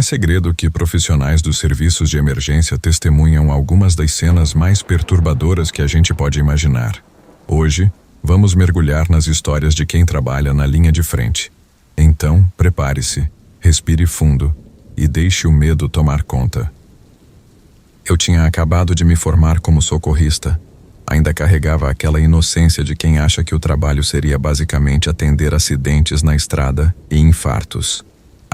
é segredo que profissionais dos serviços de emergência testemunham algumas das cenas mais perturbadoras que a gente pode imaginar. Hoje, vamos mergulhar nas histórias de quem trabalha na linha de frente. Então, prepare-se, respire fundo e deixe o medo tomar conta. Eu tinha acabado de me formar como socorrista. Ainda carregava aquela inocência de quem acha que o trabalho seria basicamente atender acidentes na estrada e infartos.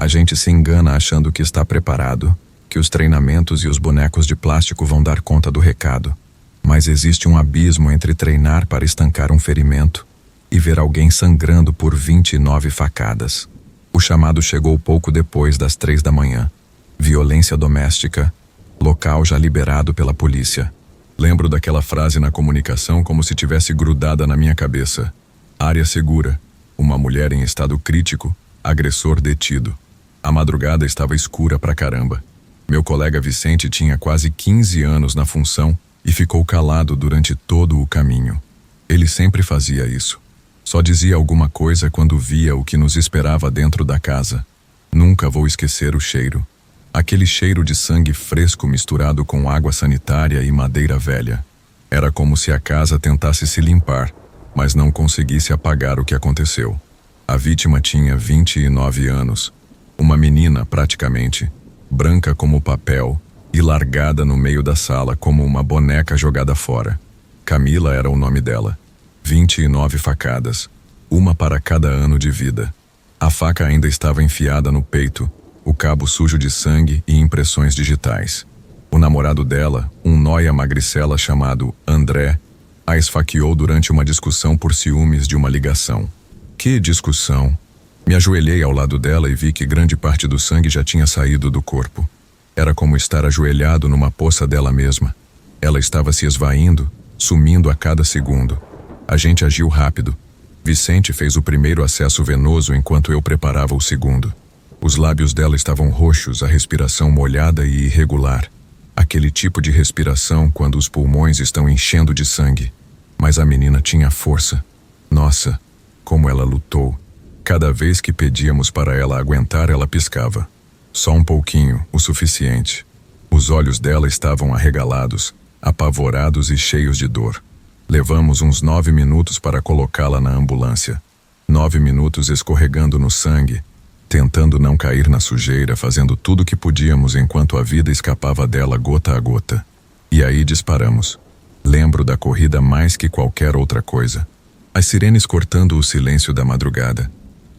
A gente se engana achando que está preparado, que os treinamentos e os bonecos de plástico vão dar conta do recado. Mas existe um abismo entre treinar para estancar um ferimento e ver alguém sangrando por 29 facadas. O chamado chegou pouco depois das 3 da manhã. Violência doméstica, local já liberado pela polícia. Lembro daquela frase na comunicação como se tivesse grudada na minha cabeça. Área segura, uma mulher em estado crítico, agressor detido. A madrugada estava escura pra caramba. Meu colega Vicente tinha quase 15 anos na função e ficou calado durante todo o caminho. Ele sempre fazia isso. Só dizia alguma coisa quando via o que nos esperava dentro da casa. Nunca vou esquecer o cheiro. Aquele cheiro de sangue fresco misturado com água sanitária e madeira velha. Era como se a casa tentasse se limpar, mas não conseguisse apagar o que aconteceu. A vítima tinha 29 anos. Uma menina, praticamente, branca como papel e largada no meio da sala como uma boneca jogada fora. Camila era o nome dela. 29 facadas, uma para cada ano de vida. A faca ainda estava enfiada no peito, o cabo sujo de sangue e impressões digitais. O namorado dela, um nóia magricela chamado André, a esfaqueou durante uma discussão por ciúmes de uma ligação. Que discussão! Me ajoelhei ao lado dela e vi que grande parte do sangue já tinha saído do corpo. Era como estar ajoelhado numa poça dela mesma. Ela estava se esvaindo, sumindo a cada segundo. A gente agiu rápido. Vicente fez o primeiro acesso venoso enquanto eu preparava o segundo. Os lábios dela estavam roxos, a respiração molhada e irregular. Aquele tipo de respiração quando os pulmões estão enchendo de sangue. Mas a menina tinha força. Nossa, como ela lutou. Cada vez que pedíamos para ela aguentar, ela piscava. Só um pouquinho, o suficiente. Os olhos dela estavam arregalados, apavorados e cheios de dor. Levamos uns 9 minutos para colocá-la na ambulância. 9 minutos escorregando no sangue, tentando não cair na sujeira, fazendo tudo o que podíamos enquanto a vida escapava dela gota a gota. E aí disparamos. Lembro da corrida mais que qualquer outra coisa. As sirenes cortando o silêncio da madrugada.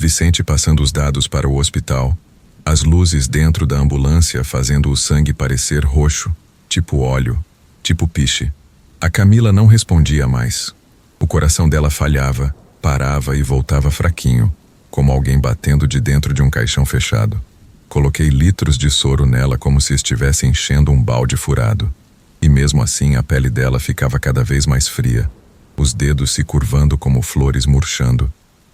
Vicente passando os dados para o hospital. As luzes dentro da ambulância fazendo o sangue parecer roxo, tipo óleo, tipo piche. A Camila não respondia mais. O coração dela falhava, parava e voltava fraquinho, como alguém batendo de dentro de um caixão fechado. Coloquei litros de soro nela como se estivesse enchendo um balde furado. E mesmo assim a pele dela ficava cada vez mais fria, os dedos se curvando como flores murchando.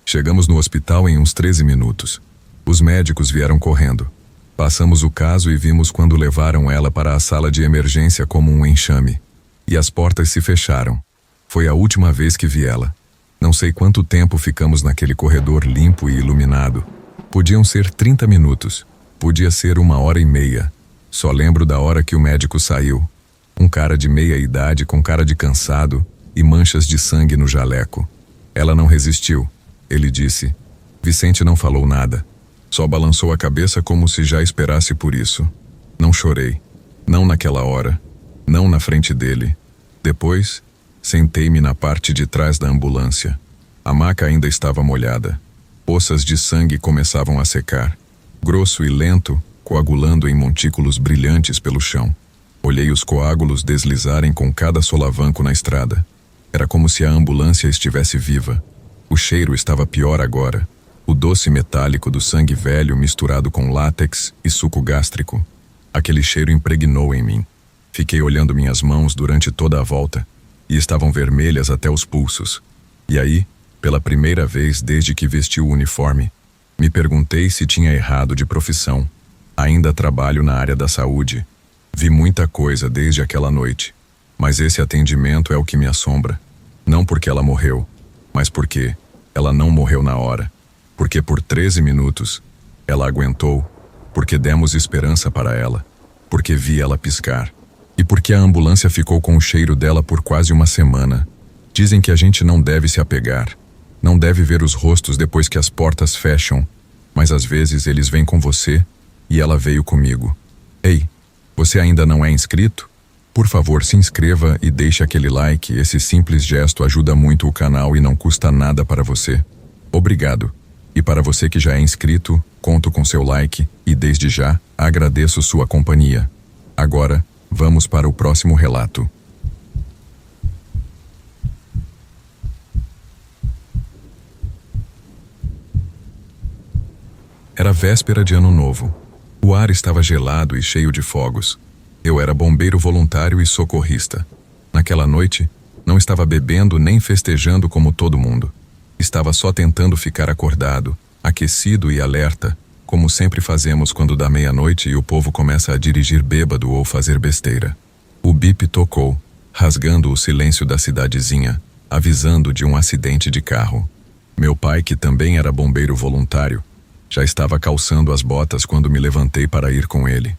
Chegamos no hospital em uns 13 minutos. Os médicos vieram correndo. Passamos o caso e vimos quando levaram ela para a sala de emergência como um enxame. E as portas se fecharam. Foi a última vez que vi ela. Não sei quanto tempo ficamos naquele corredor limpo e iluminado. Podiam ser 30 minutos. Podia ser 1h30. Só lembro da hora que o médico saiu. Um cara de meia idade com cara de cansado e manchas de sangue no jaleco. Ela não resistiu. Ele disse. Vicente não falou nada. Só balançou a cabeça como se já esperasse por isso. Não chorei. Não naquela hora. Não na frente dele. Depois, sentei-me na parte de trás da ambulância. A maca ainda estava molhada. Poças de sangue começavam a secar. Grosso e lento, coagulando em montículos brilhantes pelo chão. Olhei os coágulos deslizarem com cada solavanco na estrada. Era como se a ambulância estivesse viva. O cheiro estava pior agora. O doce metálico do sangue velho misturado com látex e suco gástrico. Aquele cheiro impregnou em mim. Fiquei olhando minhas mãos durante toda a volta, e estavam vermelhas até os pulsos. E aí, pela primeira vez desde que vesti o uniforme, me perguntei se tinha errado de profissão. Ainda trabalho na área da saúde. Vi muita coisa desde aquela noite, mas esse atendimento é o que me assombra. Não porque ela morreu, mas porque ela não morreu na hora. Porque por 13 minutos, ela aguentou, porque demos esperança para ela, porque vi ela piscar, e porque a ambulância ficou com o cheiro dela por quase uma semana. Dizem que a gente não deve se apegar, não deve ver os rostos depois que as portas fecham, mas às vezes eles vêm com você, e ela veio comigo. Ei, você ainda não é inscrito? Por favor, se inscreva e deixe aquele like. Esse simples gesto ajuda muito o canal e não custa nada para você. Obrigado. E para você que já é inscrito, conto com seu like e desde já agradeço sua companhia. Agora, vamos para o próximo relato. Era véspera de Ano Novo. O ar estava gelado e cheio de fogos. Eu era bombeiro voluntário e socorrista. Naquela noite, não estava bebendo nem festejando como todo mundo. Estava só tentando ficar acordado, aquecido e alerta, como sempre fazemos quando dá meia-noite e o povo começa a dirigir bêbado ou fazer besteira. O bip tocou, rasgando o silêncio da cidadezinha, avisando de um acidente de carro. Meu pai, que também era bombeiro voluntário, já estava calçando as botas quando me levantei para ir com ele.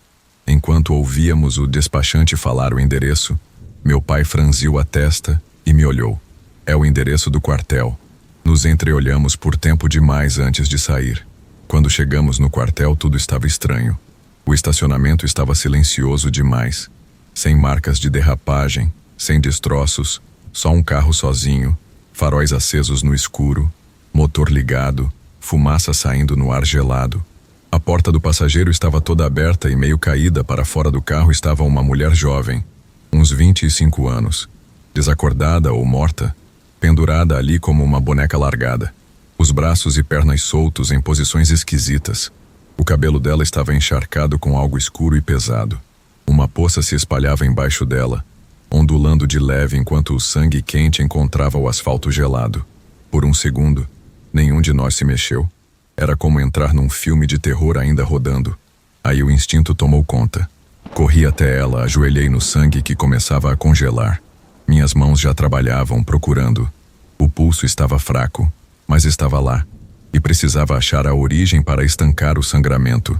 Enquanto ouvíamos o despachante falar o endereço, meu pai franziu a testa e me olhou. É o endereço do quartel. Nos entreolhamos por tempo demais antes de sair. Quando chegamos no quartel, tudo estava estranho. O estacionamento estava silencioso demais. Sem marcas de derrapagem, sem destroços, só um carro sozinho, faróis acesos no escuro, motor ligado, fumaça saindo no ar gelado. A porta do passageiro estava toda aberta e meio caída. Para fora do carro estava uma mulher jovem, uns 25 anos, desacordada ou morta, pendurada ali como uma boneca largada, os braços e pernas soltos em posições esquisitas. O cabelo dela estava encharcado com algo escuro e pesado. Uma poça se espalhava embaixo dela, ondulando de leve enquanto o sangue quente encontrava o asfalto gelado. Por um segundo, nenhum de nós se mexeu. Era como entrar num filme de terror ainda rodando. Aí o instinto tomou conta. Corri até ela, ajoelhei no sangue que começava a congelar. Minhas mãos já trabalhavam, procurando. O pulso estava fraco, mas estava lá, e precisava achar a origem para estancar o sangramento.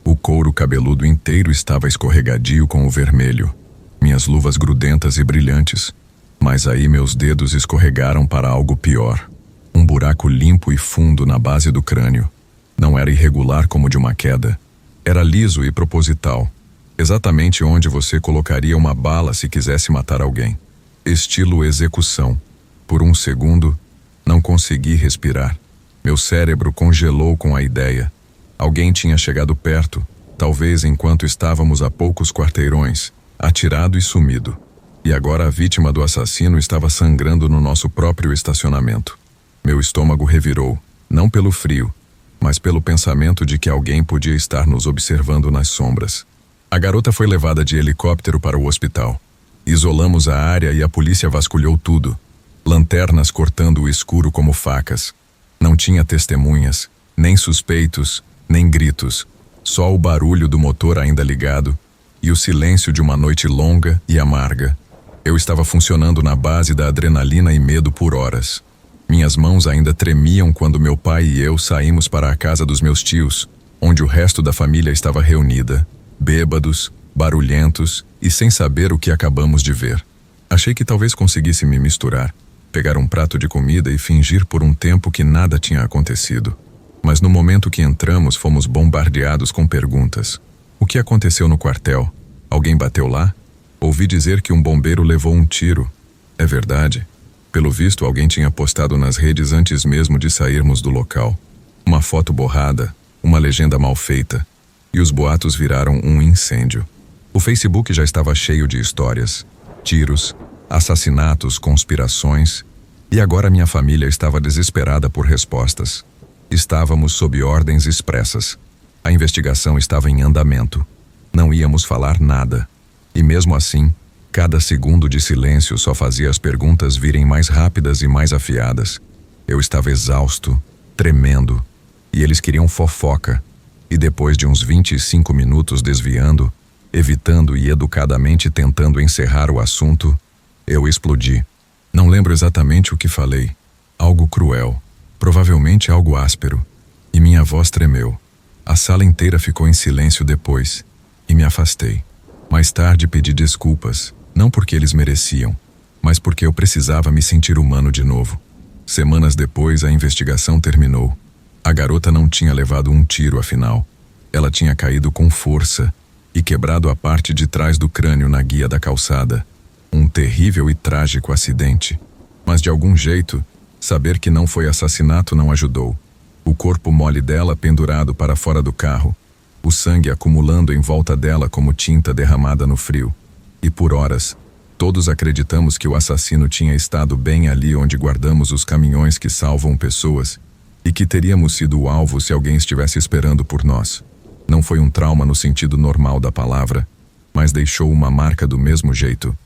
O couro cabeludo inteiro estava escorregadio com o vermelho. Minhas luvas grudentas e brilhantes. Mas aí meus dedos escorregaram para algo pior. Um buraco limpo e fundo na base do crânio. Não era irregular como de uma queda. Era liso e proposital. Exatamente onde você colocaria uma bala se quisesse matar alguém. Estilo execução. Por um segundo, não consegui respirar. Meu cérebro congelou com a ideia. Alguém tinha chegado perto, talvez enquanto estávamos a poucos quarteirões, atirado e sumido. E agora a vítima do assassino estava sangrando no nosso próprio estacionamento. Meu estômago revirou, não pelo frio, mas pelo pensamento de que alguém podia estar nos observando nas sombras. A garota foi levada de helicóptero para o hospital. Isolamos a área e a polícia vasculhou tudo. Lanternas cortando o escuro como facas. Não tinha testemunhas, nem suspeitos, nem gritos. Só o barulho do motor ainda ligado e o silêncio de uma noite longa e amarga. Eu estava funcionando na base da adrenalina e medo por horas. Minhas mãos ainda tremiam quando meu pai e eu saímos para a casa dos meus tios, onde o resto da família estava reunida, bêbados, barulhentos e sem saber o que acabamos de ver. Achei que talvez conseguisse me misturar, pegar um prato de comida e fingir por um tempo que nada tinha acontecido. Mas no momento que entramos, fomos bombardeados com perguntas. O que aconteceu no quartel? Alguém bateu lá? Ouvi dizer que um bombeiro levou um tiro. É verdade? Pelo visto, alguém tinha postado nas redes antes mesmo de sairmos do local. Uma foto borrada, uma legenda mal feita, e os boatos viraram um incêndio. O Facebook já estava cheio de histórias, tiros, assassinatos, conspirações, e agora minha família estava desesperada por respostas. Estávamos sob ordens expressas. A investigação estava em andamento. Não íamos falar nada. E mesmo assim, cada segundo de silêncio só fazia as perguntas virem mais rápidas e mais afiadas. Eu estava exausto, tremendo, e eles queriam fofoca. E depois de uns 25 minutos desviando, evitando e educadamente tentando encerrar o assunto, eu explodi. Não lembro exatamente o que falei. Algo cruel, provavelmente algo áspero, e minha voz tremeu. A sala inteira ficou em silêncio depois, e me afastei. Mais tarde pedi desculpas, não porque eles mereciam, mas porque eu precisava me sentir humano de novo. Semanas depois, a investigação terminou. A garota não tinha levado um tiro, afinal. Ela tinha caído com força e quebrado a parte de trás do crânio na guia da calçada. Um terrível e trágico acidente. Mas de algum jeito, saber que não foi assassinato não ajudou. O corpo mole dela pendurado para fora do carro, o sangue acumulando em volta dela como tinta derramada no frio. E por horas, todos acreditamos que o assassino tinha estado bem ali onde guardamos os caminhões que salvam pessoas e que teríamos sido o alvo se alguém estivesse esperando por nós. Não foi um trauma no sentido normal da palavra, mas deixou uma marca do mesmo jeito.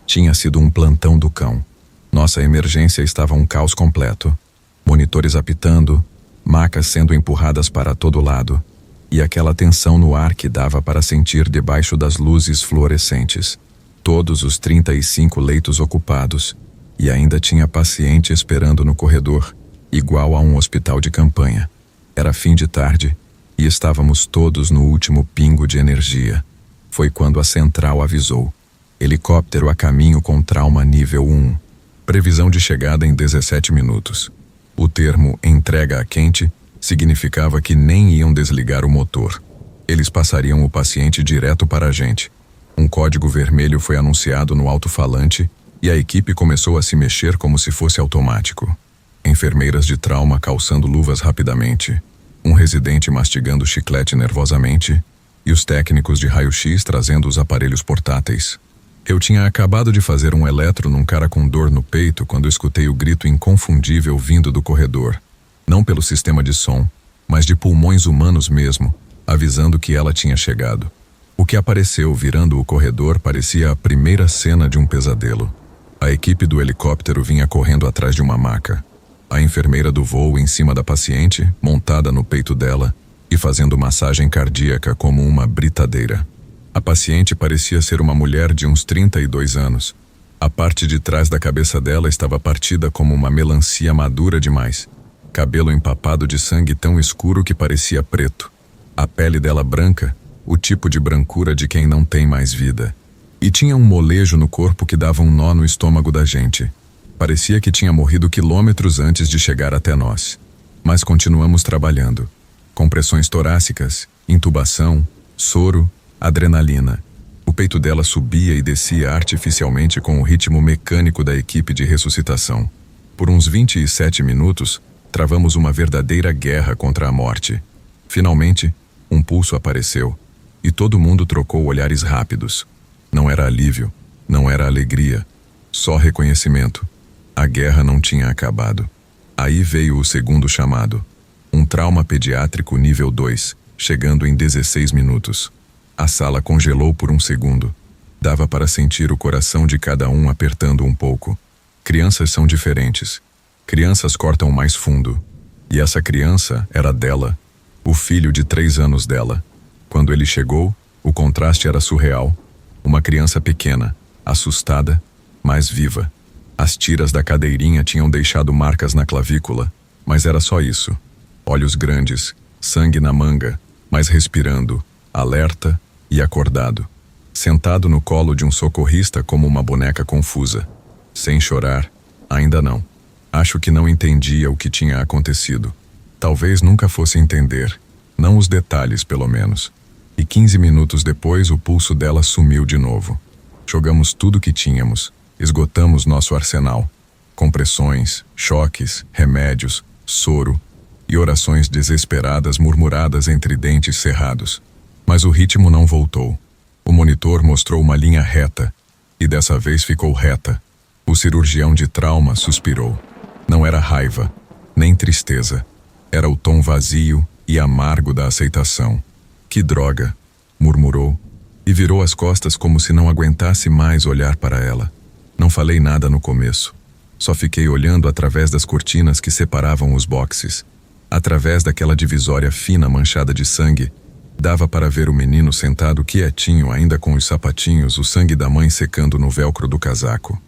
Tinha sido um plantão do cão. Nossa emergência estava um caos completo. Monitores apitando, macas sendo empurradas para todo lado, e aquela tensão no ar que dava para sentir debaixo das luzes fluorescentes. Todos os 35 leitos ocupados, e ainda tinha paciente esperando no corredor, igual a um hospital de campanha. Era fim de tarde, e estávamos todos no último pingo de energia. Foi quando a central avisou. Helicóptero a caminho com trauma nível 1. Previsão de chegada em 17 minutos. O termo entrega a quente significava que nem iam desligar o motor. Eles passariam o paciente direto para a gente. Um código vermelho foi anunciado no alto-falante e a equipe começou a se mexer como se fosse automático. Enfermeiras de trauma calçando luvas rapidamente, um residente mastigando chiclete nervosamente e os técnicos de raio-x trazendo os aparelhos portáteis. Eu tinha acabado de fazer um eletro num cara com dor no peito quando escutei o grito inconfundível vindo do corredor. Não pelo sistema de som, mas de pulmões humanos mesmo, avisando que ela tinha chegado. O que apareceu virando o corredor parecia a primeira cena de um pesadelo. A equipe do helicóptero vinha correndo atrás de uma maca. A enfermeira do voo em cima da paciente, montada no peito dela, e fazendo massagem cardíaca como uma britadeira. A paciente parecia ser uma mulher de uns 32 anos. A parte de trás da cabeça dela estava partida como uma melancia madura demais. Cabelo empapado de sangue tão escuro que parecia preto. A pele dela branca, o tipo de brancura de quem não tem mais vida. E tinha um molejo no corpo que dava um nó no estômago da gente. Parecia que tinha morrido quilômetros antes de chegar até nós. Mas continuamos trabalhando. Compressões torácicas, intubação, soro, adrenalina. O peito dela subia e descia artificialmente com o ritmo mecânico da equipe de ressuscitação. Por uns 27 minutos, travamos uma verdadeira guerra contra a morte. Finalmente, um pulso apareceu, e todo mundo trocou olhares rápidos. Não era alívio, não era alegria, só reconhecimento. A guerra não tinha acabado. Aí veio o segundo chamado. Um trauma pediátrico nível 2, chegando em 16 minutos. A sala congelou por um segundo. Dava para sentir o coração de cada um apertando um pouco. Crianças são diferentes. Crianças cortam mais fundo. E essa criança era dela, o filho de 3 anos dela. Quando ele chegou, o contraste era surreal. Uma criança pequena, assustada, mas viva. As tiras da cadeirinha tinham deixado marcas na clavícula, mas era só isso. Olhos grandes, sangue na manga, mas respirando, alerta e acordado. Sentado no colo de um socorrista como uma boneca confusa. Sem chorar, ainda não. Acho que não entendia o que tinha acontecido. Talvez nunca fosse entender, não os detalhes pelo menos. E 15 minutos depois o pulso dela sumiu de novo. Jogamos tudo que tínhamos, esgotamos nosso arsenal. Compressões, choques, remédios, soro e orações desesperadas murmuradas entre dentes cerrados. Mas o ritmo não voltou. O monitor mostrou uma linha reta, e dessa vez ficou reta. O cirurgião de trauma suspirou. Não era raiva, nem tristeza. Era o tom vazio e amargo da aceitação. Que droga, murmurou, e virou as costas como se não aguentasse mais olhar para ela. Não falei nada no começo. Só fiquei olhando através das cortinas que separavam os boxes. Através daquela divisória fina manchada de sangue, dava para ver o menino sentado quietinho ainda com os sapatinhos, o sangue da mãe secando no velcro do casaco.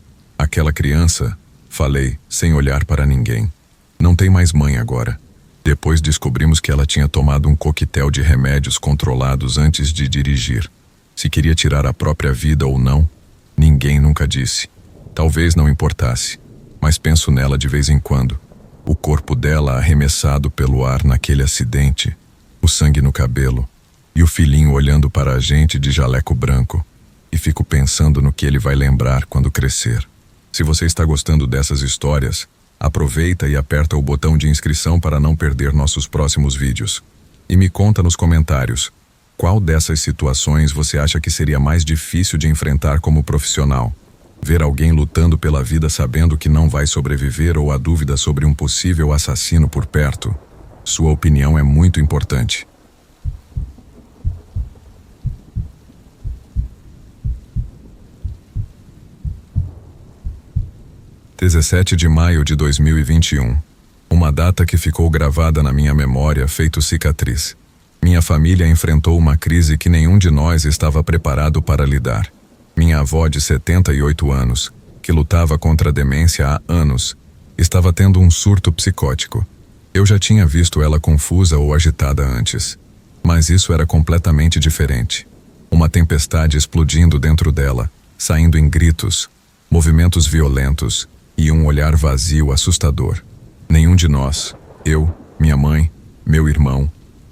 Aquela criança, falei, sem olhar para ninguém. Não tem mais mãe agora. Depois descobrimos que ela tinha tomado um coquetel de remédios controlados antes de dirigir. Se queria tirar a própria vida ou não, ninguém nunca disse. Talvez não importasse, mas penso nela de vez em quando. O corpo dela arremessado pelo ar naquele acidente, o sangue no cabelo, e o filhinho olhando para a gente de jaleco branco. E fico pensando no que ele vai lembrar quando crescer. Se você está gostando dessas histórias, aproveita e aperta o botão de inscrição para não perder nossos próximos vídeos. E me conta nos comentários, qual dessas situações você acha que seria mais difícil de enfrentar como profissional? Ver alguém lutando pela vida sabendo que não vai sobreviver ou a dúvida sobre um possível assassino por perto? Sua opinião é muito importante. (17 de maio de 2021). Uma data que ficou gravada na minha memória, feito cicatriz. Minha família enfrentou uma crise que nenhum de nós estava preparado para lidar. Minha avó de 78 anos, que lutava contra a demência há anos, estava tendo um surto psicótico. Eu já tinha visto ela confusa ou agitada antes, mas isso era completamente diferente. Uma tempestade explodindo dentro dela, saindo em gritos, movimentos violentos e um olhar vazio assustador. Nenhum de nós, eu, minha mãe, meu irmão,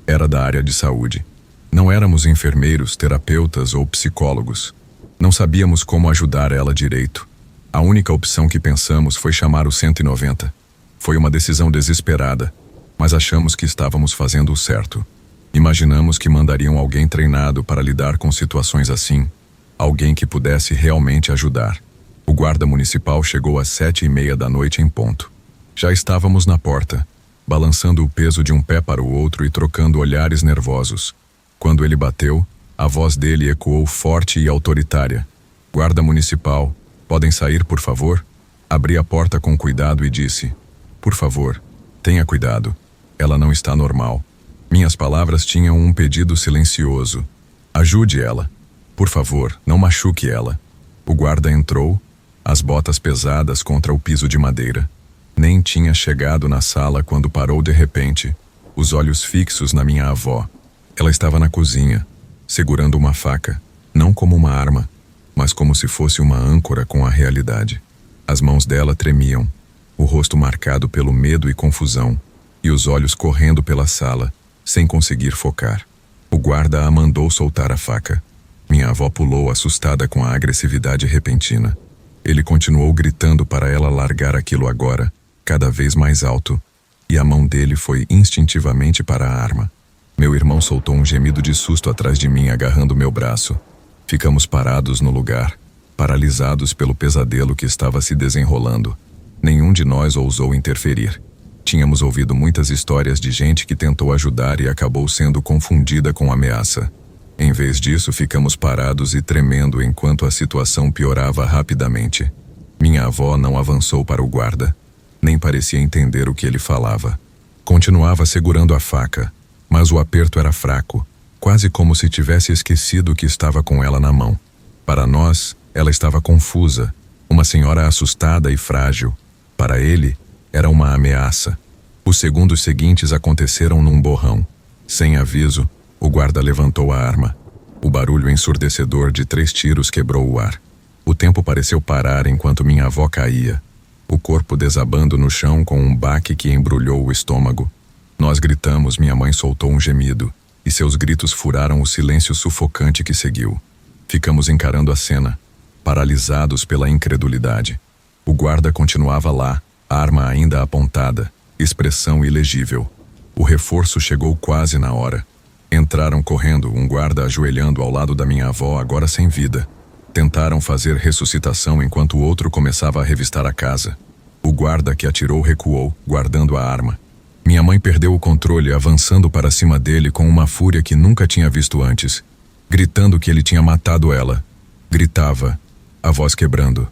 era da área de saúde. Não éramos enfermeiros, terapeutas ou psicólogos. Não sabíamos como ajudar ela direito. A única opção que pensamos foi chamar o 190. Foi uma decisão desesperada, mas achamos que estávamos fazendo o certo. Imaginamos que mandariam alguém treinado para lidar com situações assim, alguém que pudesse realmente ajudar. O guarda municipal chegou às 7:30 da noite em ponto. Já estávamos na porta, balançando o peso de um pé para o outro e trocando olhares nervosos. Quando ele bateu, a voz dele ecoou forte e autoritária. Guarda municipal, podem sair, por favor? Abri a porta com cuidado e disse, por favor, tenha cuidado. Ela não está normal. Minhas palavras tinham um pedido silencioso. Ajude ela. Por favor, não machuque ela. O guarda entrou, as botas pesadas contra o piso de madeira. Nem tinha chegado na sala quando parou de repente, os olhos fixos na minha avó. Ela estava na cozinha, segurando uma faca, não como uma arma, mas como se fosse uma âncora com a realidade. As mãos dela tremiam, o rosto marcado pelo medo e confusão, e os olhos correndo pela sala, sem conseguir focar. O guarda a mandou soltar a faca. Minha avó pulou assustada com a agressividade repentina. Ele continuou gritando para ela largar aquilo agora, cada vez mais alto, e a mão dele foi instintivamente para a arma. Meu irmão soltou um gemido de susto atrás de mim, agarrando meu braço. Ficamos parados no lugar, paralisados pelo pesadelo que estava se desenrolando. Nenhum de nós ousou interferir. Tínhamos ouvido muitas histórias de gente que tentou ajudar e acabou sendo confundida com ameaça. Em vez disso, ficamos parados e tremendo enquanto a situação piorava rapidamente. Minha avó não avançou para o guarda, nem parecia entender o que ele falava. Continuava segurando a faca, mas o aperto era fraco, quase como se tivesse esquecido que estava com ela na mão. Para nós, ela estava confusa, uma senhora assustada e frágil. Para ele, era uma ameaça. Os segundos seguintes aconteceram num borrão. Sem aviso, o guarda levantou a arma. O barulho ensurdecedor de 3 tiros quebrou o ar. O tempo pareceu parar enquanto minha avó caía, o corpo desabando no chão com um baque que embrulhou o estômago. Nós gritamos, minha mãe soltou um gemido, e seus gritos furaram o silêncio sufocante que seguiu. Ficamos encarando a cena, paralisados pela incredulidade. O guarda continuava lá, a arma ainda apontada, expressão ilegível. O reforço chegou quase na hora. Entraram correndo, um guarda ajoelhando ao lado da minha avó, agora sem vida. Tentaram fazer ressuscitação enquanto o outro começava a revistar a casa. O guarda que atirou recuou, guardando a arma. Minha mãe perdeu o controle, avançando para cima dele com uma fúria que nunca tinha visto antes, gritando que ele tinha matado ela. Gritava, a voz quebrando.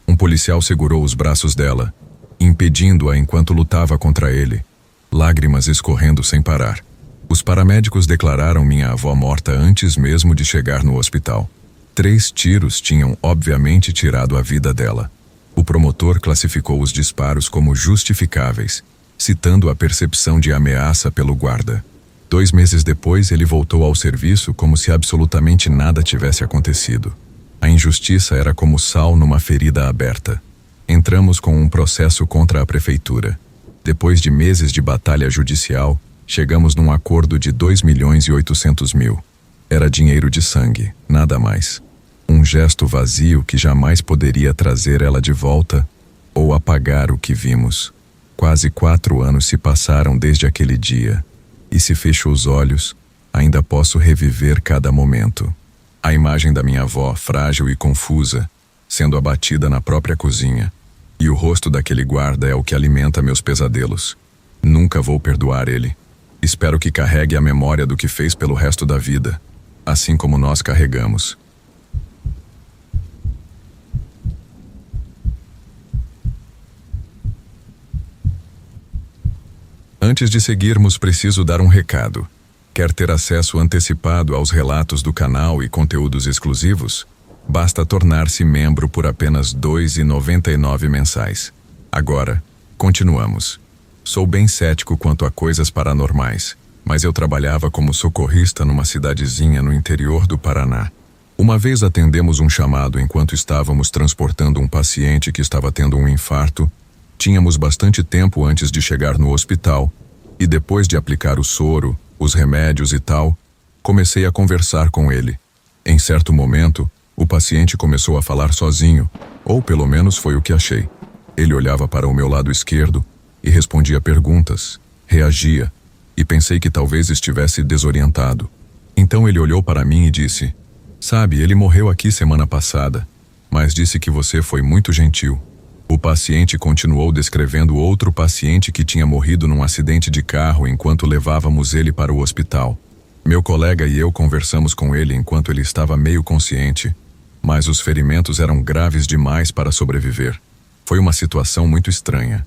Um policial segurou os braços dela, impedindo-a enquanto lutava contra ele, lágrimas escorrendo sem parar. Os paramédicos declararam minha avó morta antes mesmo de chegar no hospital. 3 tiros tinham obviamente tirado a vida dela. O promotor classificou os disparos como justificáveis, citando a percepção de ameaça pelo guarda. 2 meses depois, ele voltou ao serviço como se absolutamente nada tivesse acontecido. A injustiça era como sal numa ferida aberta. Entramos com um processo contra a prefeitura. Depois de meses de batalha judicial, chegamos num acordo de 2.800.000. Era dinheiro de sangue, nada mais. Um gesto vazio que jamais poderia trazer ela de volta ou apagar o que vimos. Quase 4 anos se passaram desde aquele dia, e se fecho os olhos, ainda posso reviver cada momento. A imagem da minha avó, frágil e confusa, sendo abatida na própria cozinha, e o rosto daquele guarda é o que alimenta meus pesadelos. Nunca vou perdoar ele. Espero que carregue a memória do que fez pelo resto da vida, assim como nós carregamos. Antes de seguirmos, preciso dar um recado. Quer ter acesso antecipado aos relatos do canal e conteúdos exclusivos? Basta tornar-se membro por apenas R$ 2,99 mensais. Agora, continuamos. Sou bem cético quanto a coisas paranormais, mas eu trabalhava como socorrista numa cidadezinha no interior do Paraná. Uma vez atendemos um chamado enquanto estávamos transportando um paciente que estava tendo um infarto. Tínhamos bastante tempo antes de chegar no hospital, e depois de aplicar o soro, os remédios e tal, comecei a conversar com ele. Em certo momento, o paciente começou a falar sozinho, ou pelo menos foi o que achei. Ele olhava para o meu lado esquerdo e respondia perguntas, reagia, e pensei que talvez estivesse desorientado. Então ele olhou para mim e disse: "Sabe, ele morreu aqui semana passada, mas disse que você foi muito gentil." O paciente continuou descrevendo outro paciente que tinha morrido num acidente de carro enquanto levávamos ele para o hospital. Meu colega e eu conversamos com ele enquanto ele estava meio consciente, mas os ferimentos eram graves demais para sobreviver. Foi uma situação muito estranha.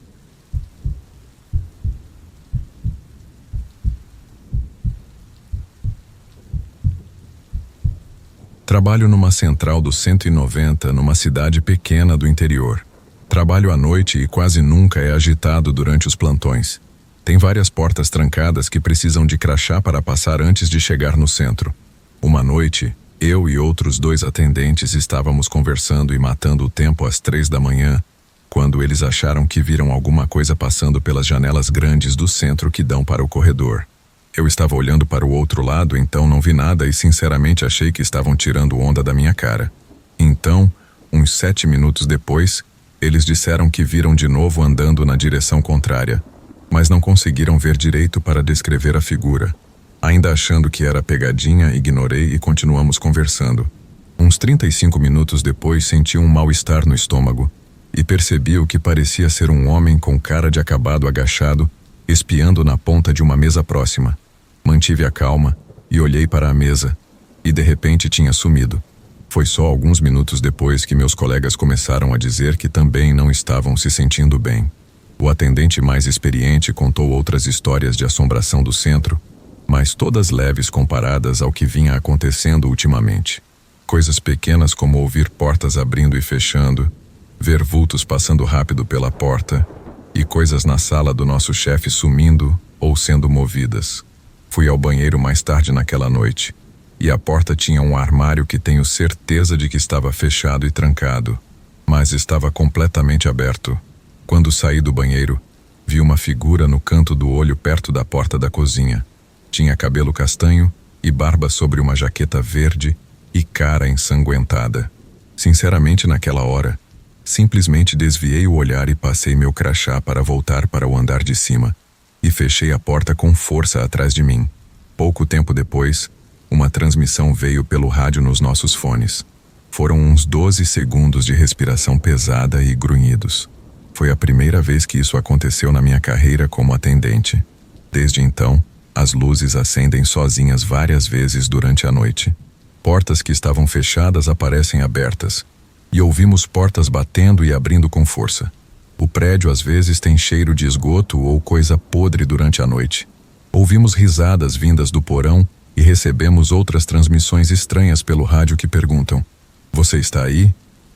Trabalho numa central do 190 numa cidade pequena do interior. Trabalho à noite e quase nunca é agitado durante os plantões. Tem várias portas trancadas que precisam de crachá para passar antes de chegar no centro. Uma noite, eu e outros 2 atendentes estávamos conversando e matando o tempo às 3 da manhã, quando eles acharam que viram alguma coisa passando pelas janelas grandes do centro que dão para o corredor. Eu estava olhando para o outro lado, então não vi nada e sinceramente achei que estavam tirando onda da minha cara. Então, uns 7 minutos depois, eles disseram que viram de novo andando na direção contrária, mas não conseguiram ver direito para descrever a figura. Ainda achando que era pegadinha, ignorei e continuamos conversando. Uns 35 minutos depois senti um mal-estar no estômago e percebi o que parecia ser um homem com cara de acabado agachado, espiando na ponta de uma mesa próxima. Mantive a calma e olhei para a mesa, e de repente tinha sumido. Foi só alguns minutos depois que meus colegas começaram a dizer que também não estavam se sentindo bem. O atendente mais experiente contou outras histórias de assombração do centro, mas todas leves comparadas ao que vinha acontecendo ultimamente. Coisas pequenas como ouvir portas abrindo e fechando, ver vultos passando rápido pela porta, e coisas na sala do nosso chefe sumindo ou sendo movidas. Fui ao banheiro mais tarde naquela noite, e a porta tinha um armário que tenho certeza de que estava fechado e trancado, mas estava completamente aberto. Quando saí do banheiro, vi uma figura no canto do olho perto da porta da cozinha. Tinha cabelo castanho e barba sobre uma jaqueta verde e cara ensanguentada. Sinceramente, naquela hora, simplesmente desviei o olhar e passei meu crachá para voltar para o andar de cima, e fechei a porta com força atrás de mim. Pouco tempo depois, uma transmissão veio pelo rádio nos nossos fones. Foram uns 12 segundos de respiração pesada e grunhidos. Foi a primeira vez que isso aconteceu na minha carreira como atendente. Desde então, as luzes acendem sozinhas várias vezes durante a noite. Portas que estavam fechadas aparecem abertas, e ouvimos portas batendo e abrindo com força. O prédio às vezes tem cheiro de esgoto ou coisa podre durante a noite. Ouvimos risadas vindas do porão e recebemos outras transmissões estranhas pelo rádio que perguntam: "Você está aí?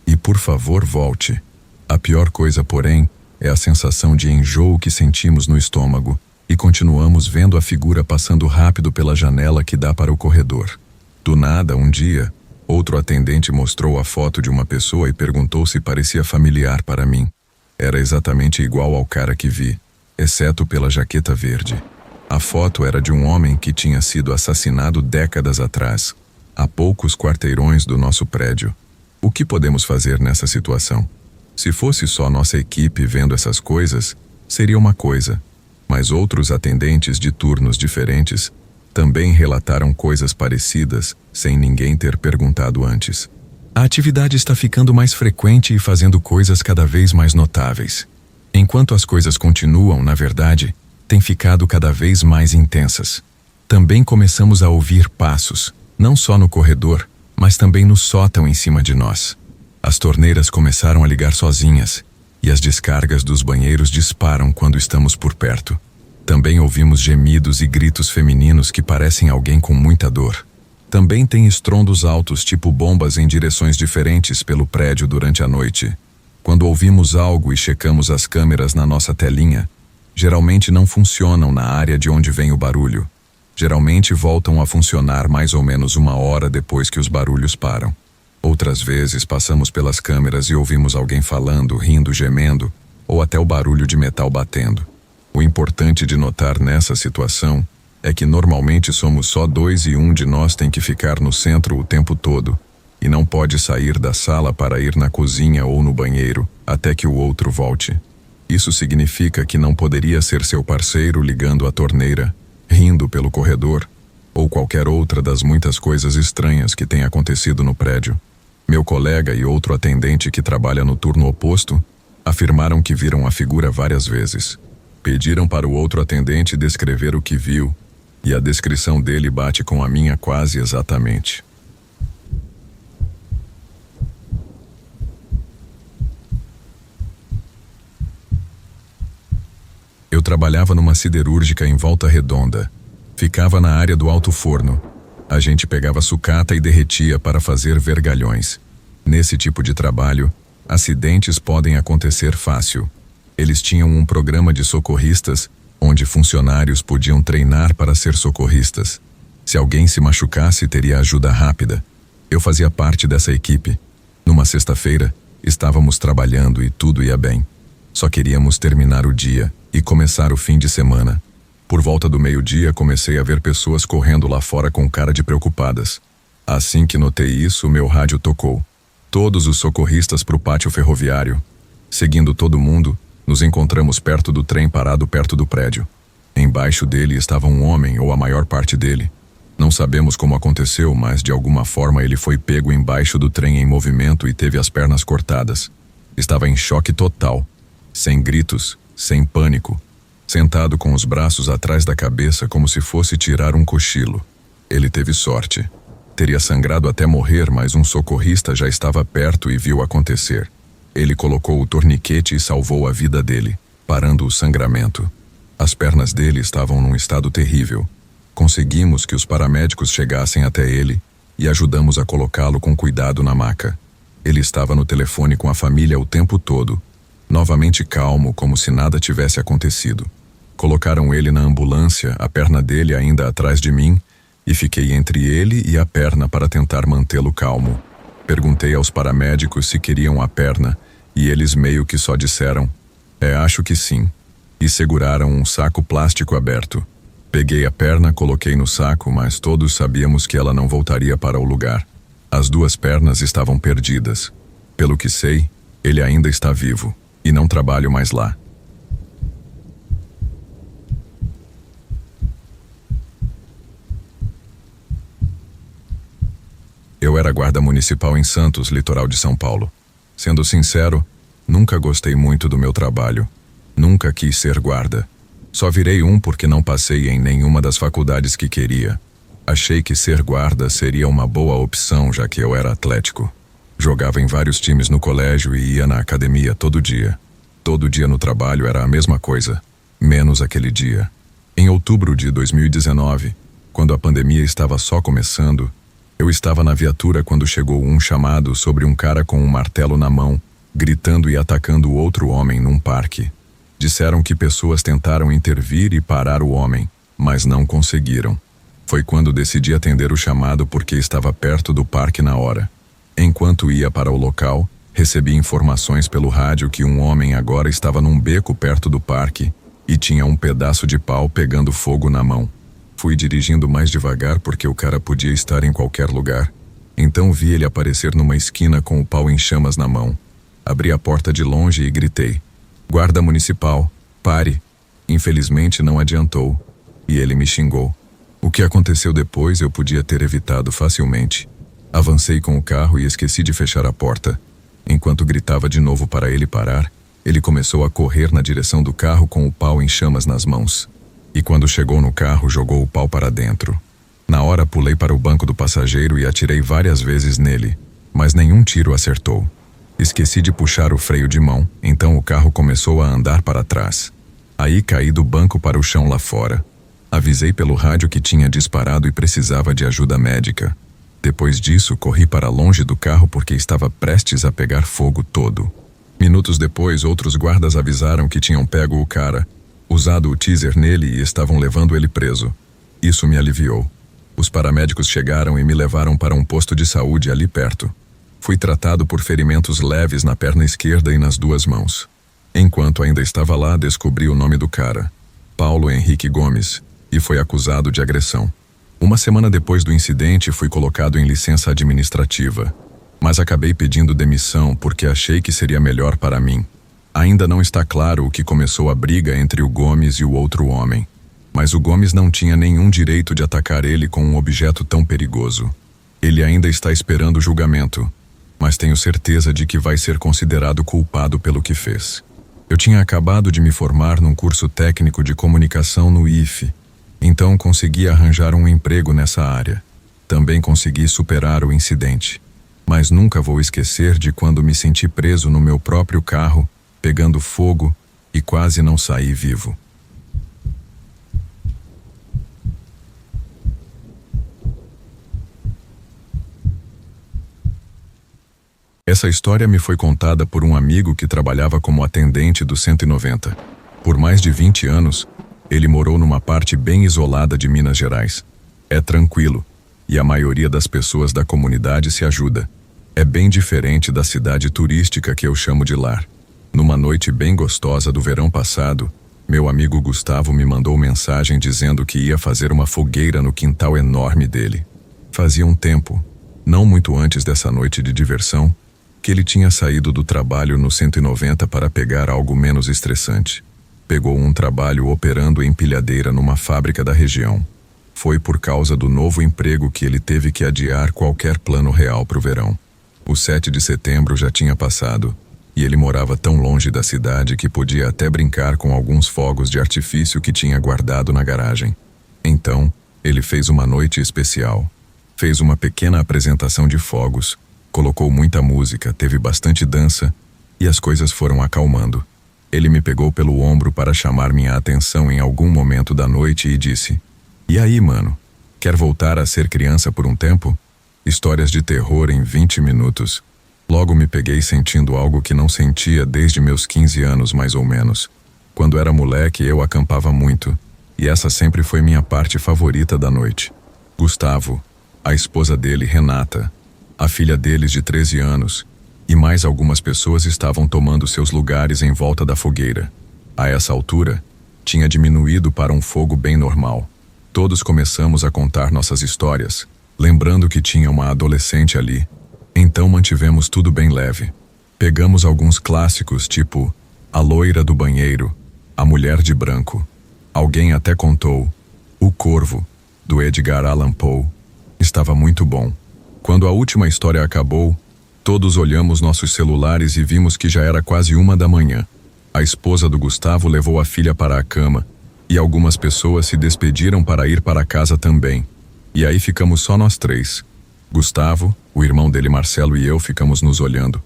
E por favor, volte." A pior coisa, porém, é a sensação de enjoo que sentimos no estômago e continuamos vendo a figura passando rápido pela janela que dá para o corredor. Do nada, um dia, outro atendente mostrou a foto de uma pessoa e perguntou se parecia familiar para mim. Era exatamente igual ao cara que vi, exceto pela jaqueta verde. A foto era de um homem que tinha sido assassinado décadas atrás, a poucos quarteirões do nosso prédio. O que podemos fazer nessa situação? Se fosse só nossa equipe vendo essas coisas, seria uma coisa, mas outros atendentes de turnos diferentes também relataram coisas parecidas sem ninguém ter perguntado antes. A atividade está ficando mais frequente e fazendo coisas cada vez mais notáveis. Enquanto as coisas continuam, na verdade, têm ficado cada vez mais intensas. Também começamos a ouvir passos, não só no corredor, mas também no sótão em cima de nós. As torneiras começaram a ligar sozinhas, e as descargas dos banheiros disparam quando estamos por perto. Também ouvimos gemidos e gritos femininos que parecem alguém com muita dor. Também tem estrondos altos tipo bombas em direções diferentes pelo prédio durante a noite. Quando ouvimos algo e checamos as câmeras na nossa telinha, geralmente não funcionam na área de onde vem o barulho. Geralmente voltam a funcionar mais ou menos 1 hora depois que os barulhos param. Outras vezes passamos pelas câmeras e ouvimos alguém falando, rindo, gemendo, ou até o barulho de metal batendo. O importante de notar nessa situação é que normalmente somos só 2 e um de nós tem que ficar no centro o tempo todo, e não pode sair da sala para ir na cozinha ou no banheiro até que o outro volte. Isso significa que não poderia ser seu parceiro ligando a torneira, rindo pelo corredor, ou qualquer outra das muitas coisas estranhas que tem acontecido no prédio. Meu colega e outro atendente que trabalha no turno oposto afirmaram que viram a figura várias vezes. Pediram para o outro atendente descrever o que viu, e a descrição dele bate com a minha quase exatamente. Eu trabalhava numa siderúrgica em Volta Redonda. Ficava na área do alto forno. A gente pegava sucata e derretia para fazer vergalhões. Nesse tipo de trabalho, acidentes podem acontecer fácil. Eles tinham um programa de socorristas, onde funcionários podiam treinar para ser socorristas. Se alguém se machucasse, teria ajuda rápida. Eu fazia parte dessa equipe. Numa sexta-feira, estávamos trabalhando e tudo ia bem. Só queríamos terminar o dia e começar o fim de semana. Por volta do meio-dia, comecei a ver pessoas correndo lá fora com cara de preocupadas. Assim que notei isso, meu rádio tocou. Todos os socorristas para o pátio ferroviário. Seguindo todo mundo, nos encontramos perto do trem parado perto do prédio. Embaixo dele estava um homem, ou a maior parte dele. Não sabemos como aconteceu, mas de alguma forma ele foi pego embaixo do trem em movimento e teve as pernas cortadas. Estava em choque total, sem gritos, sem pânico, sentado com os braços atrás da cabeça como se fosse tirar um cochilo. Ele teve sorte. Teria sangrado até morrer, mas um socorrista já estava perto e viu acontecer. Ele colocou o torniquete e salvou a vida dele, parando o sangramento. As pernas dele estavam num estado terrível. Conseguimos que os paramédicos chegassem até ele e ajudamos a colocá-lo com cuidado na maca. Ele estava no telefone com a família o tempo todo, novamente calmo, como se nada tivesse acontecido. Colocaram ele na ambulância, a perna dele ainda atrás de mim, e fiquei entre ele e a perna para tentar mantê-lo calmo. Perguntei aos paramédicos se queriam a perna, e eles meio que só disseram, acho que sim, e seguraram um saco plástico aberto. Peguei a perna, coloquei no saco, mas todos sabíamos que ela não voltaria para o lugar. As 2 pernas estavam perdidas. Pelo que sei, ele ainda está vivo, e não trabalho mais lá. Eu era guarda municipal em Santos, litoral de São Paulo. Sendo sincero, nunca gostei muito do meu trabalho. Nunca quis ser guarda. Só virei um porque não passei em nenhuma das faculdades que queria. Achei que ser guarda seria uma boa opção, já que eu era atlético. Jogava em vários times no colégio e ia na academia todo dia. Todo dia no trabalho era a mesma coisa, menos aquele dia. Em outubro de 2019, quando a pandemia estava só começando, eu estava na viatura quando chegou um chamado sobre um cara com um martelo na mão, gritando e atacando outro homem num parque. Disseram que pessoas tentaram intervir e parar o homem, mas não conseguiram. Foi quando decidi atender o chamado porque estava perto do parque na hora. Enquanto ia para o local, recebi informações pelo rádio que um homem agora estava num beco perto do parque e tinha um pedaço de pau pegando fogo na mão. Fui dirigindo mais devagar porque o cara podia estar em qualquer lugar. Então vi ele aparecer numa esquina com o pau em chamas na mão. Abri a porta de longe e gritei: "Guarda municipal, pare!" Infelizmente não adiantou, e ele me xingou. O que aconteceu depois eu podia ter evitado facilmente. Avancei com o carro e esqueci de fechar a porta. Enquanto gritava de novo para ele parar, ele começou a correr na direção do carro com o pau em chamas nas mãos. E quando chegou no carro, jogou o pau para dentro. Na hora pulei para o banco do passageiro e atirei várias vezes nele, mas nenhum tiro acertou. Esqueci de puxar o freio de mão, então o carro começou a andar para trás. Aí caí do banco para o chão lá fora. Avisei pelo rádio que tinha disparado e precisava de ajuda médica. Depois disso, corri para longe do carro porque estava prestes a pegar fogo todo. Minutos depois, outros guardas avisaram que tinham pego o cara, usado o taser nele e estavam levando ele preso. Isso me aliviou. Os paramédicos chegaram e me levaram para um posto de saúde ali perto. Fui tratado por ferimentos leves na perna esquerda e nas duas mãos. Enquanto ainda estava lá, descobri o nome do cara: Paulo Henrique Gomes, e foi acusado de agressão. Uma semana depois do incidente, fui colocado em licença administrativa, mas acabei pedindo demissão porque achei que seria melhor para mim. Ainda não está claro o que começou a briga entre o Gomes e o outro homem, mas o Gomes não tinha nenhum direito de atacar ele com um objeto tão perigoso. Ele ainda está esperando o julgamento, mas tenho certeza de que vai ser considerado culpado pelo que fez. Eu tinha acabado de me formar num curso técnico de comunicação no IFE, então consegui arranjar um emprego nessa área. Também consegui superar o incidente, mas nunca vou esquecer de quando me senti preso no meu próprio carro, pegando fogo e quase não saí vivo. Essa história me foi contada por um amigo que trabalhava como atendente do 190. Por mais de 20 anos, ele morou numa parte bem isolada de Minas Gerais. É tranquilo, e a maioria das pessoas da comunidade se ajuda. É bem diferente da cidade turística que eu chamo de lar. Numa noite bem gostosa do verão passado, meu amigo Gustavo me mandou mensagem dizendo que ia fazer uma fogueira no quintal enorme dele. Fazia um tempo, não muito antes dessa noite de diversão, que ele tinha saído do trabalho no 190 para pegar algo menos estressante. Pegou um trabalho operando empilhadeira numa fábrica da região. Foi por causa do novo emprego que ele teve que adiar qualquer plano real para o verão. O 7 de setembro já tinha passado, e ele morava tão longe da cidade que podia até brincar com alguns fogos de artifício que tinha guardado na garagem. Então, ele fez uma noite especial. Fez uma pequena apresentação de fogos, colocou muita música, teve bastante dança, e as coisas foram acalmando. Ele me pegou pelo ombro para chamar minha atenção em algum momento da noite e disse: "E aí, mano? Quer voltar a ser criança por um tempo? Histórias de terror em 20 minutos. Logo me peguei sentindo algo que não sentia desde meus 15 anos, mais ou menos. Quando era moleque, eu acampava muito, e essa sempre foi minha parte favorita da noite. Gustavo, a esposa dele, Renata, a filha deles de 13 anos, e mais algumas pessoas estavam tomando seus lugares em volta da fogueira. A essa altura, tinha diminuído para um fogo bem normal. Todos começamos a contar nossas histórias, lembrando que tinha uma adolescente ali. Então mantivemos tudo bem leve. Pegamos alguns clássicos tipo A Loira do Banheiro, A Mulher de Branco. Alguém até contou O Corvo, do Edgar Allan Poe. Estava muito bom. Quando a última história acabou, todos olhamos nossos celulares e vimos que já era quase 1 da manhã. A esposa do Gustavo levou a filha para a cama, e algumas pessoas se despediram para ir para casa também. E aí ficamos só nós 3. Gustavo, o irmão dele Marcelo e eu ficamos nos olhando.